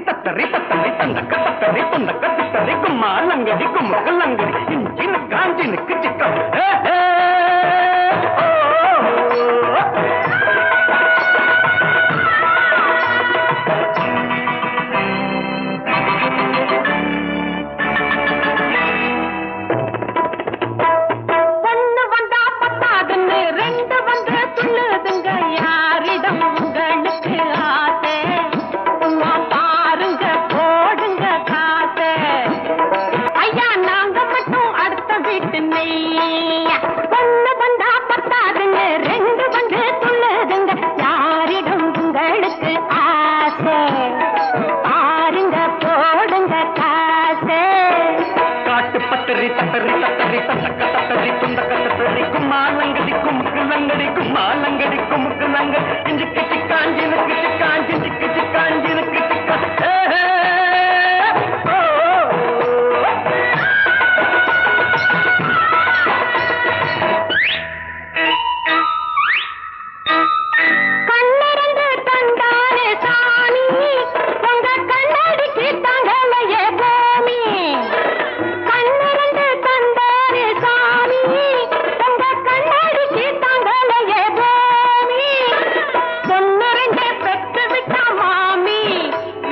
தத்தரி தத்தரி தந்தக்க தத்தரி துந்தக்க தித்தரி கும்மா லங்கடி கும்முக்கு லங்கடி இஞ்சின காஞ்சினுக்கு சிக்கம். ஒண்ணு வந்தா பத்தாதுன்னு 2 வந்து சொல்லுதுங்க. யாரிடம் உங்களுக்கு ஆசை? பாருங்க போடுங்க காசை. ஐயா நாங்க மட்டும் அடுத்த வீட்டு நெய்யா. ஒண்ணு வந்தா பத்தாதுன்னு 2 வந்து சொல்லுதுங்க. யாரிடம் உங்களுக்கு ஆசை? பாருங்க போடுங்க காசை. காட்டு பத்தரி தத்தரி தத்தரி தந்தக்க தத்தரி துந்தக்க தத்தரி கும்மா லங்கடி கும்முக்கு லங்கடி கும்மா லங்கடி கும்முக்கு லங்க இஞ்சிக்கு சிக்காஞ்சினுக்கு சிக்காஞ்சி சிக்கு சிக்காஞ்சினுக்கு சிக்கா. கண்ணிரண்டு தந்தானே சாமி, உங்க கண்ணடிக்கு தாங்கலையே பூமி. கண்ணிரண்டு தந்தானே சாமி, உங்க கண்ணடிக்கு தாங்கலையே பூமி. பொண்ணு 2 பெற்று விட்டா மாமி,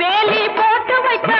வேலி போட்டு வைக்க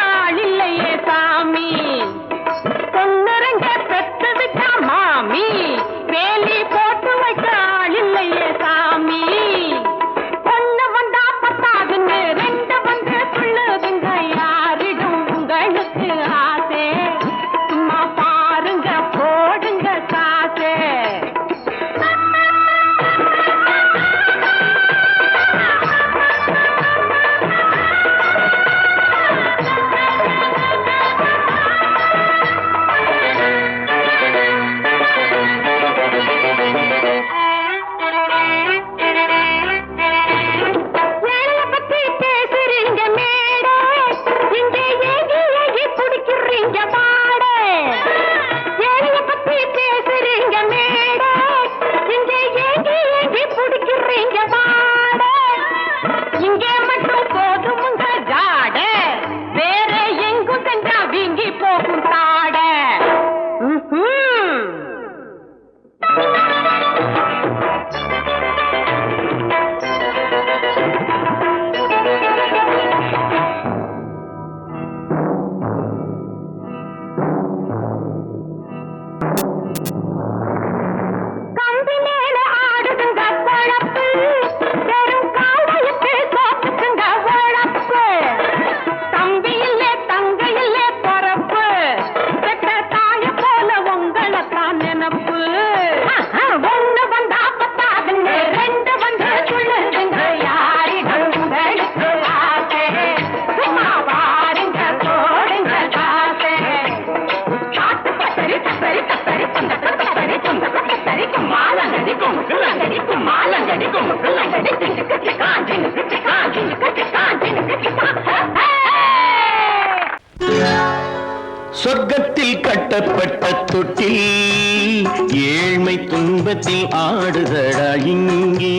சொர்க்கத்தில் கட்டப்பட்ட தொட்டில் ஏழ்மை துன்பத்தில் ஆடுதடா இங்கே.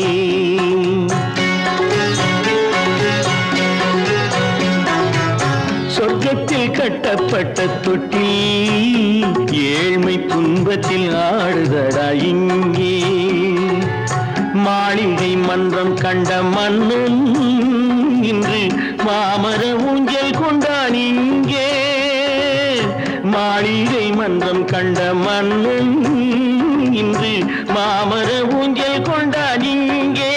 சொர்க்கத்தில் கட்டப்பட்ட தொட்டில் ஏழ்மை துன்பத்தில் ஆடுதடா இங்கே. மாளிகை மன்றம் கண்ட மன்னன் இன்று மாமர ஊஞ்சல் கொண்டான் இங்கே. மாளிகை மன்றம் கண்ட மன்னன் இன்று மாமர ஊஞ்சல் கொண்டான் இங்கே.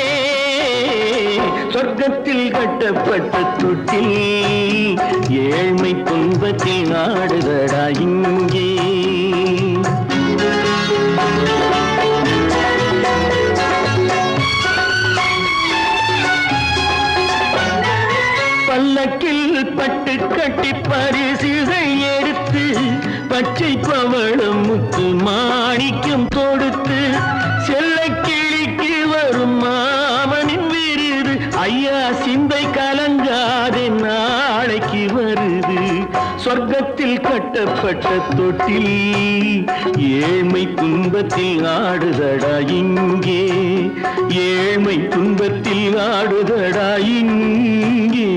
சொர்க்கத்தில் கட்டப்பட்ட தொட்டில் ஏழ்மை துன்பத்தில் ஆடுதடா இங்கே. பல்லக்கில் பட்டு கட்டி பரிசுகள் எடுத்து பச்சை பவளம் முத்து மாணிக்கம் தொடுத்து செல்ல கிளிக்கு வரும் மாமனின் விருது ஐயா சிந்தை கலங்காதே நாளைக்கு வருது. சொர்க்கத்தில் கட்டப்பட்ட தொட்டில் ஏழ்மை துன்பத்தில் ஆடுதடா இங்கே. ஏழ்மை துன்பத்தில் ஆடுதடா இங்கே.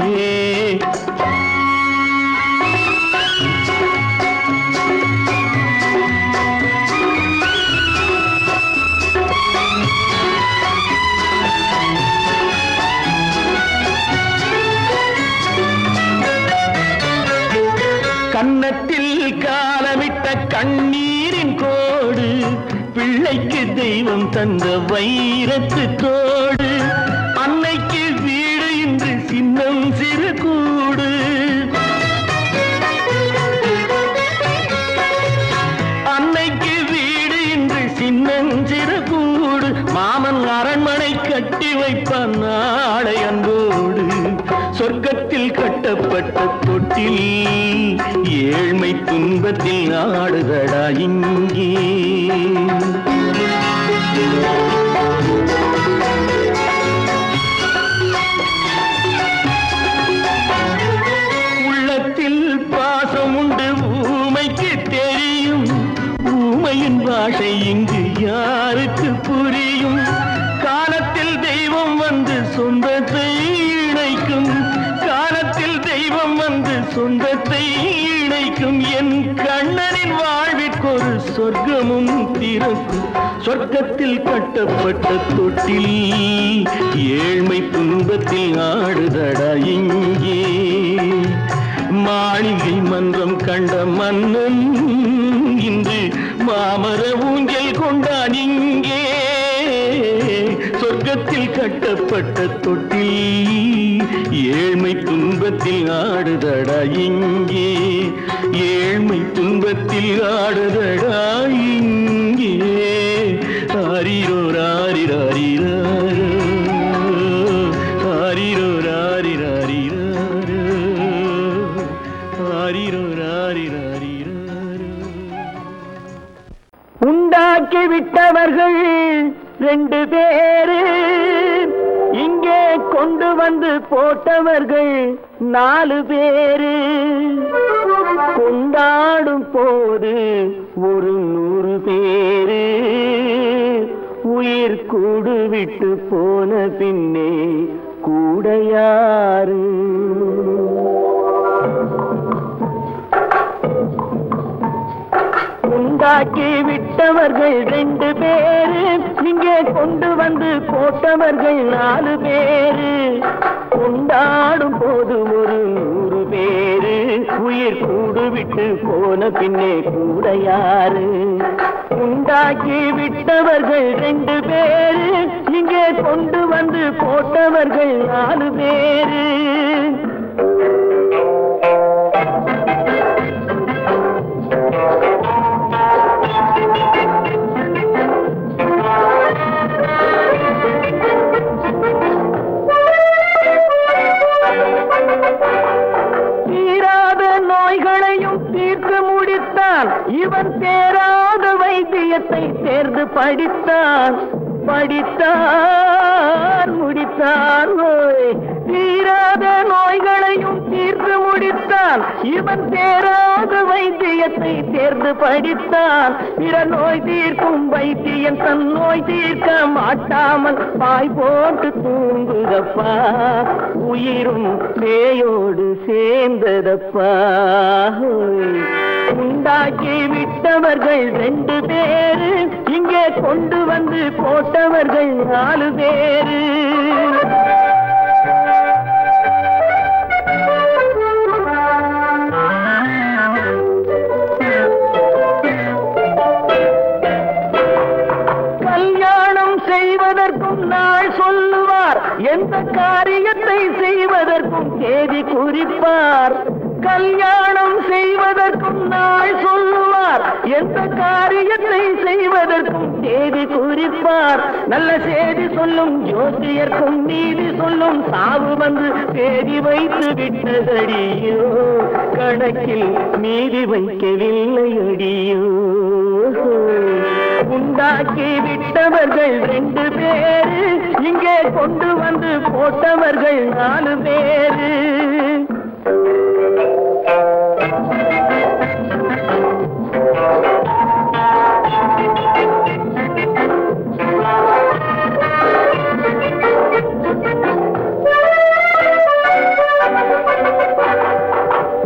கன்னத்தில் காலமிட்ட கண்ணீரின் கோடு பிள்ளைக்கு தெய்வம் தந்த வைரத்து தோடு. அன்னைக்கு வீடு இன்று சின்னம் சிறு கூடு. அன்னைக்கு வீடு இன்று சின்னம் சிறு கூடு. மாமன் அரண்மனை கட்டி வைப்பான் நாளை அன்போடு. சொர்க்கத்தில் கட்டப்பட்ட தொட்டில் ஏழ்மை துன்பத்தில் ஆடுதடா இங்கே. உள்ளத்தில் பாசம் உண்டு ஊமைக்கு தெரியும். ஊமையின் பாஷை இங்கு யாருக்கு புரியும்? காலத்தில் தெய்வம் வந்து சொந்தத்தை இணைக்கும். காலத்தில் தெய்வம் வந்து சொந்தத்தை இணைக்கும். என் கண்ணனின் வாழ்விற்கொரு சொர்க்கமும் திறக்கும். சொர்க்கத்தில் கட்டப்பட்ட தொட்டில் ஏழ்மை துன்பத்தில் ஆடுதடா இங்கே. மாளிகை மன்றம் கண்ட மன்னன் இன்று மாமர ஊஞ்சல் கொண்டான் இங்கே. சொர்க்கத்தில் கட்டப்பட்ட தொட்டில் ஏழ்மை துன்பத்தில் ஆடுதடா இங்கே. ஏழ்மை துன்பத்தில் ஆடுதடா இங்கே. ஆரிரோ ராரிராரிராரோ, ஆரிரோ ராரிராரிராரோ, ஆரிரோ ராரிராரிராரோ. உண்டாக்கி விட்டவர்கள் 2 பேரு, இங்கே கொண்டு வந்து போட்டவர்கள் 4 பேரு. கொண்டாடும் போது ஒரு 100 பேரு, உயிர் கூடு விட்டு போன பின்னே கூட யாரு? உண்டாக்கி விட்டவர்கள் 2 பேரு, இங்கே கொண்டு வந்து போட்டவர்கள் 4 பேரு. கொண்டாடும் போது ஒரு 100 பேரு, உயிர் கூடு விட்டு போன பின்னே கூட யாரு? உண்டாக்கி விட்டவர்கள் 2 பேரு, இங்கே கொண்டு வந்து போட்டவர்கள் 4 பேரு. தீராத நோய்களையும் தீர்த்து முடித்தான் இவன். தேராத வைத்தியத்தை தேர்ந்து படித்தான். படித்தார் முடித்தார் தீராத நோய்களையும் தீர்த்து முடித்தான் இவன் தேராத வைத்தியத்தை தேர்ந்து படித்தான் பிற நோய் தீர்க்கும் வைத்தியன் தன் நோய் தீர்க்க மாட்டாமல் பாய் போட்டு தூங்குதப்பா உயிரும் பேயோடு சேர்ந்ததப்பா உண்டாக்கி விட்டவர்கள் 2 பேரு இங்கே கொண்டு வந்து போட்டவர்கள் 4 பேரு கல்யாணம் செய்வதற்கும் நாள் சொல்லுவார் எந்த காரியத்தை செய்வதற்கும் தேதி குறிப்பார் கல்யாணம் செய்வதற்கும் நாள் சொல்லுவார் எந்த காரியத்தை செய்வதற்கும் தேதி குறிப்பார் நல்ல செய்தி சொல்லும் ஜோசியர்க்கும் நீதி சொல்லும் சாவு வந்து தேதி வைத்து விட்டதடியோ கணக்கில் மீதி வைக்கவில்லை அடியோ உண்டாக்கி விட்டவர்கள் 2 பேரு இங்கே கொண்டு வந்து போட்டவர்கள் 4 பேரு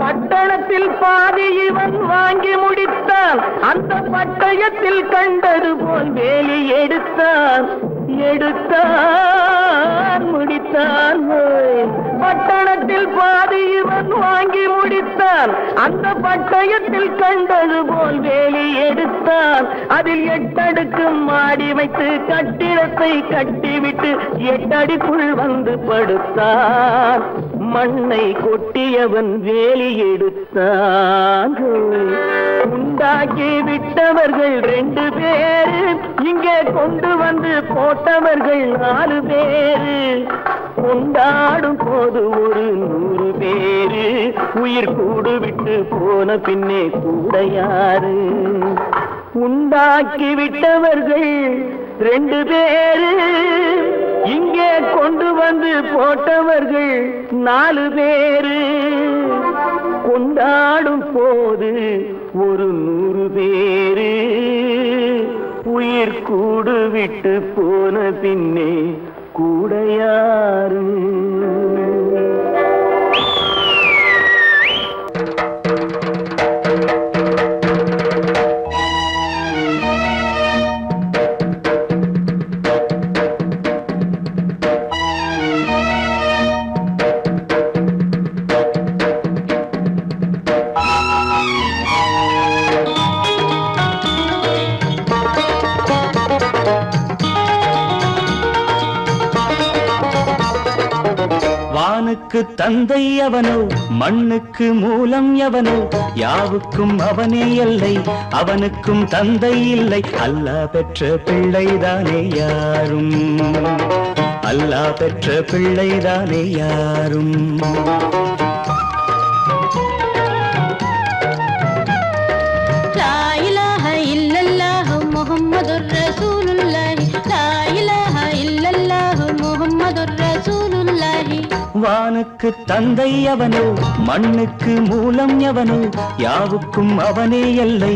பட்டணத்தில் பாதி இவன் வாங்கி முடித்தான் அந்த பட்டயத்தில் கண்டது போல் வேலி எடுத்தான் முடித்தான் பட்டணத்தில் பாதி இவன் வாங்கி முடித்தான் அந்த பட்டயத்தில் கண்டது போல் வேலி எடுத்தான் அதில் 8 அடுக்கு மாடி வைத்து கட்டிடத்தை கட்டிவிட்டு 8 அடிக்குள் வந்து படுத்தான் மண்ணை கொட்டியவன் வேலி எடுத்தான் உண்டாக்கி விட்டவர்கள் 2 பேரு இங்கே கொண்டு வந்து போட்டவர்கள் 4 பேரு கொண்டாடும் போது ஒரு 100 பேரு உயிர் கூடு விட்டு போன பின்னே கூட யாரு உண்டாக்கி விட்டவர்கள் 2 பேரு இங்கே கொண்டு வந்து போட்டவர்கள் 4 பேரு கொண்டாடும் போது ஒரு 100 பேரு உயிர் கூடு விட்டு போன பின்னே கூட யாரு வானுக்கு தந்தை அவனோ மண்ணுக்கு மூலம் எவனோ யாவுக்கும் அவனே எல்லை அவனுக்கும் தந்தை இல்லை அல்லாஹ் பெற்ற பிள்ளைதானே யாரும் அல்லாஹ் பெற்ற பிள்ளைதானே யாரும் லா இலாஹ இல்லல்லாஹு முஹம்மதுர் ரசூலுல்லாஹி லா இலாஹ இல்லல்லாஹு முஹம்மதுர் ரசூலுல்லாஹி வானுக்கு தந்தை அவனோ மண்ணுக்கு மூலம் எவனோ யாவுக்கும் அவனே எல்லை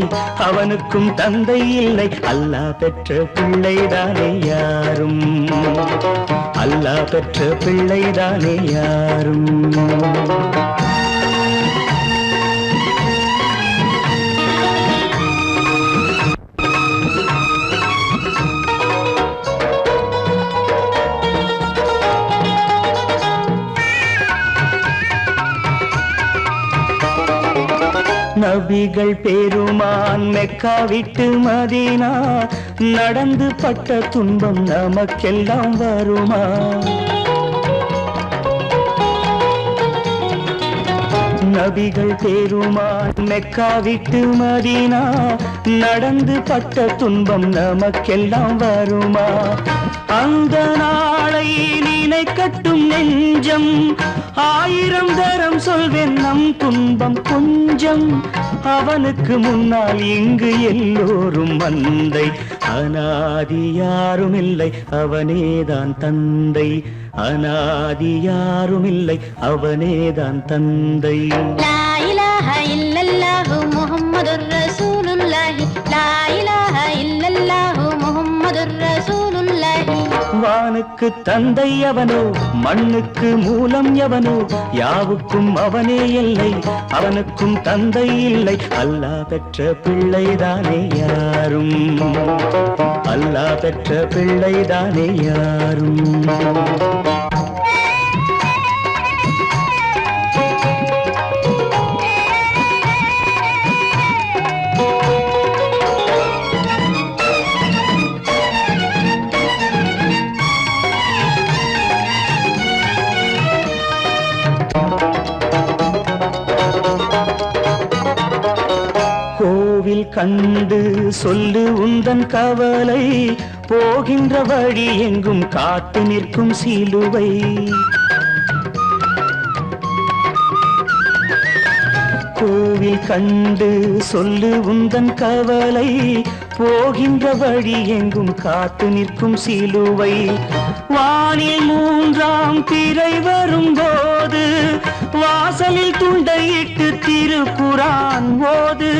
அவனுக்கும் தந்தை இல்லை அல்லாஹ் பெற்ற பிள்ளைதானே யாரும் அல்லாஹ் பெற்ற பிள்ளைதானே யாரும் நபிகள் பெருமான் மெக்கா விட்டு மதீனா நடந்து பட்ட துன்பம் நமக்கெல்லாம் வருமா நபிகள் பெருமான் மெக்கா விட்டு மதீனா நடந்து பட்ட துன்பம் நமக்கெல்லாம் வருமா அந்த நாளை நினைக்கட்டும் நெஞ்சம். 1000 தரம் சொல்வேன் நம் துன்பம் கொஞ்சம். அவனுக்கு முன்னால் இங்கு எல்லோரும் மந்தை. அனாதி யாரும் இல்லை, அவனேதான் தந்தை. அனாதி யாரும் இல்லை, அவனேதான் தந்தை. லா இலாஹ இல்லல்லாஹு முஹம்மதுர் ரசூலுல்லாஹி. லா இலாஹ இல்லல்லாஹு முஹம்மதுர் ரசூலுல்லாஹி. வானுக்கு தந்தை அவனோ, மண்ணுக்கு மூலம் எவனோ, யாவுக்கும் அவனே இல்லை, அவனுக்கும் தந்தை இல்லை. அல்லாஹ் பெற்ற பிள்ளைதானே யாரும், அல்லாஹ் பெற்ற பிள்ளைதானே யாரும். கோவில் கண்டு சொல்லு உந்தன் கவலை, போகின்ற வழி எங்கும் காத்து நிற்கும் சிலுவை. கோவில் கண்டு சொல்லு உந்தன் கவலை, போகின்ற வழி எங்கும் காத்து நிற்கும் சிலுவை. வானில் 3ஆம் பிறை வரும்போது, வாசலில் துண்டையிட்டு திருக்குரான் ஓது.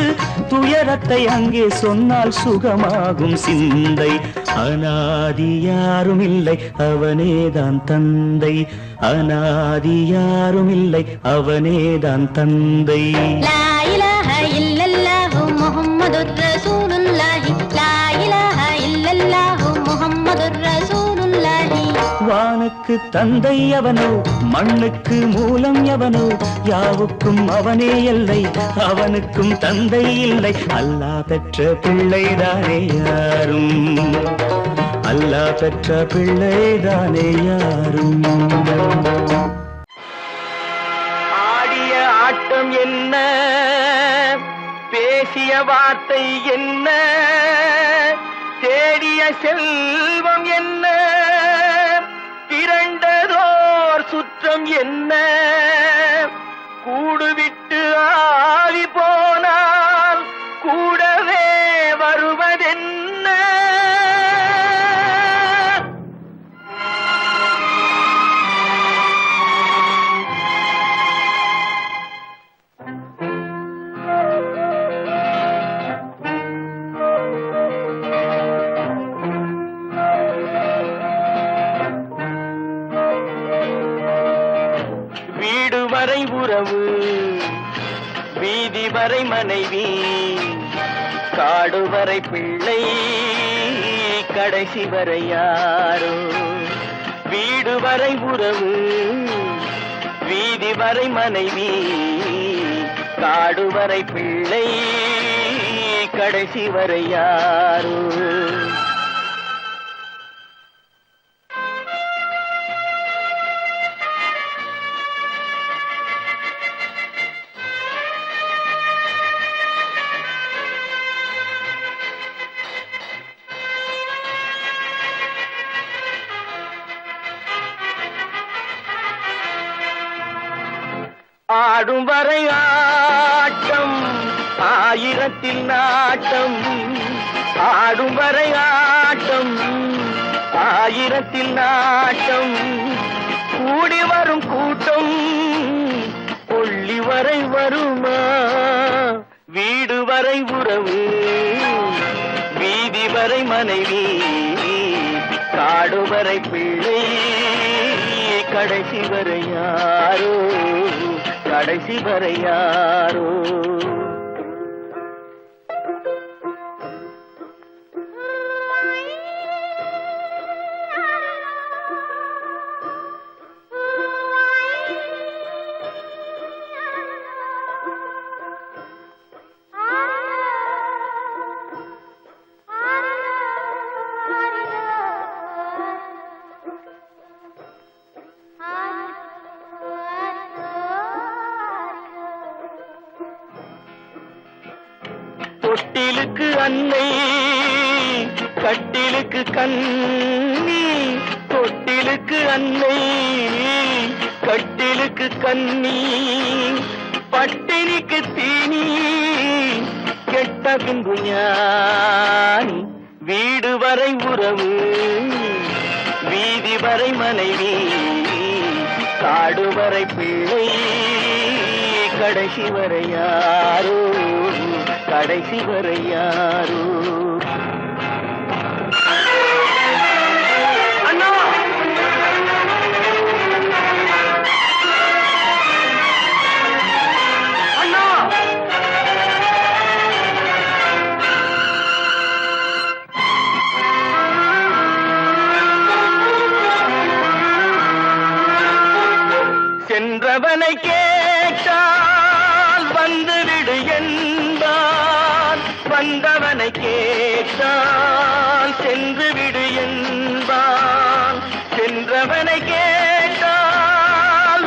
துயரத்தை அங்கே சொன்னால் சுகமாகும் சிந்தை. அனாதி யாரும் இல்லை, அவனேதான் தந்தை. அனாதி யாரும் இல்லை, அவனேதான் தந்தை. லா இலாஹ இல்லல்லாஹு முஹம்மதுர் ரசூலுல்லாஹி. லா இலாஹ இல்லல்லாஹு முஹம்மதுர் ரசூலுல்லாஹி. வானுக்கு தந்தை அவனோ, மண்ணுக்கு மூலம் எவனோ, யாவுக்கும் அவனே இல்லை, அவனுக்கும் தந்தை இல்லை. அல்லாஹ் பெற்ற பிள்ளைதானே யாரும், அல்லாஹ் பெற்ற பிள்ளைதானே யாரும். ஆடிய ஆட்டம் என்ன, பேசிய வார்த்தை என்ன, தேடிய செல்வம் என்ன, திரண்டதோர் சுற்றம் என்ன, கூடுவிட்டு ஆவி போனால் கூடவே வருவதென்ன. வீடு வரை உறவு, வீதி வரை மனைவி, காடு வரை பிள்ளை, கடைசி வரை யாரோ. வீடு வரை உறவு, வீதி வரை மனைவி, காடு வரை பிள்ளை, கடைசி வரை யாரோ. ஆடும் வரை ஆட்டம், ஆயிரத்தில் நாட்டம். ஆடும் வரை ஆட்டம், ஆயிரத்தில் நாட்டம். கூடி வரும் கூட்டம் கொள்ளி வரை வருமா. வீடு வரை உறவு, வீதி வரை மனைவி, காடு வரை பிள்ளை, கடைசி வரை யாரோ, கடைசி வரை யாரோ. தொட்டிலுக்கு அன்னை, கட்டிலுக்கு கண்ணி. தொட்டிலுக்கு அன்னை, கண்ணுக்கு கண்ணி பட்டினிக்கு தீனி கெட்ட பின்பு ஞானி வீடு வரை உறவு வீதி வரை மனைவி காடு வரை பிள்ளை கடைசி வரை யாரோ கடைசி வரை யாரோ அண்ணா அண்ணா சென்றவனை கேட்டால் வந்துவிடு என்பான் வந்தவனை கேட்டால் சென்று விடு என்பான் சென்றவனை கேட்டால்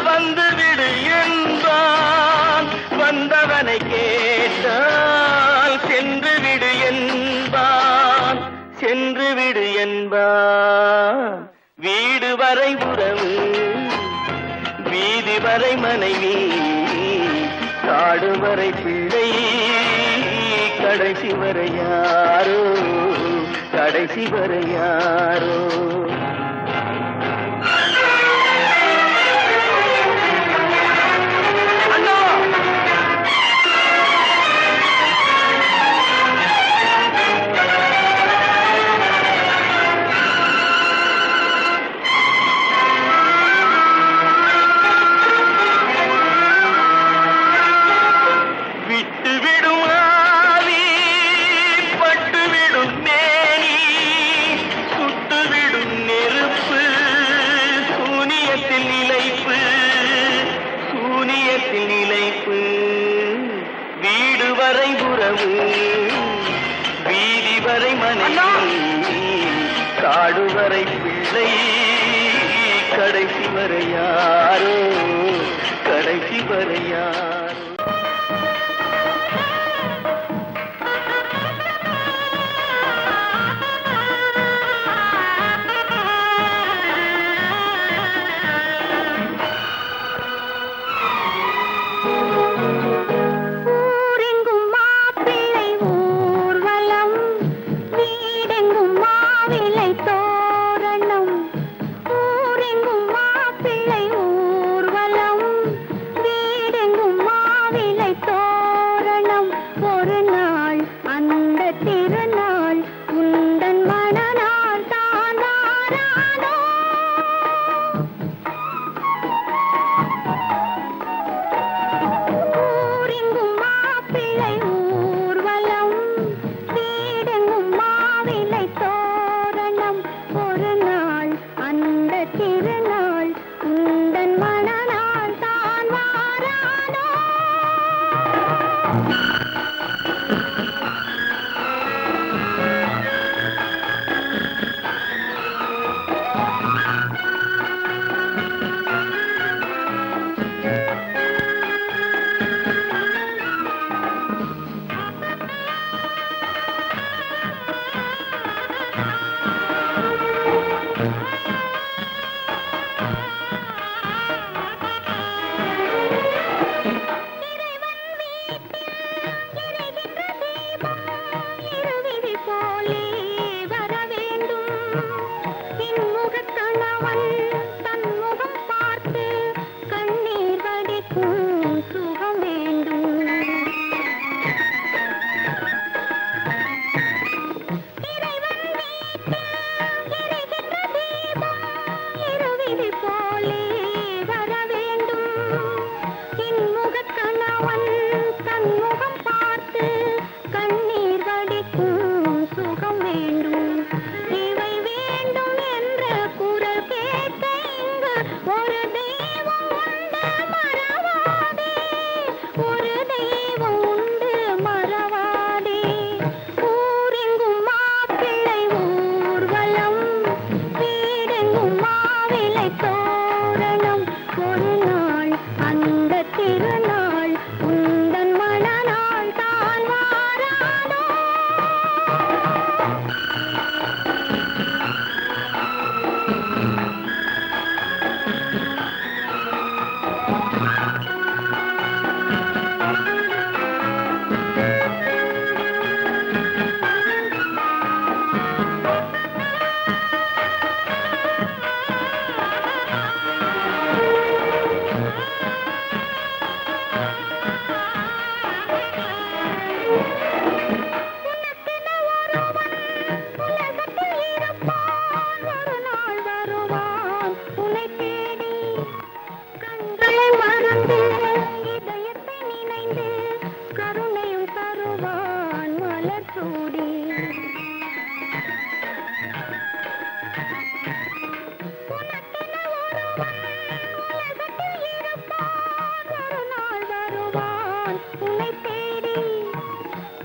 வந்துவிடு என்பான் வந்தவனை கேட்டால் சென்று விடு என்பான் சென்று விடு என்பான் வீடு வரை உறவு வீதி வரை மனைவி காடு வரை பிள்ளை கடைசி வரை யாரோ கடைசி வரை யாரோ அண்ணா வீடு வரை உறவு வீதி வரை மனைவி காடு வரை பிள்ளை கடைசி வரை யாரோ கடைசி வரை யாரோ ஊரெங்கும் மாப்பிள்ளை ஊர்வலம் வீடெங்கும் ஒரு நாள் வருவான் உன்னை தேடி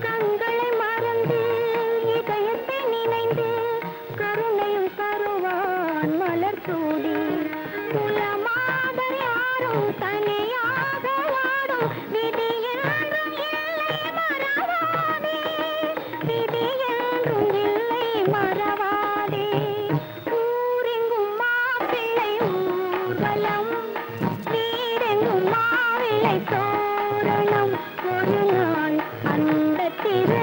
கண்களை மறந்து இதயத்தை நினைந்து கருணையும் தருவான் மலர் சூடி குலமாக யாரும் தனியாக வாடும் விதி என்றும் இல்லை மறவாதே விதி என்றும் இல்லை மறவாதே ஊரெங்கும் மாப்பிள்ளை ஊர்வலம் வீடெங்கும் மாவிளை தோரணம் ஒரு நாள் அந்த திரு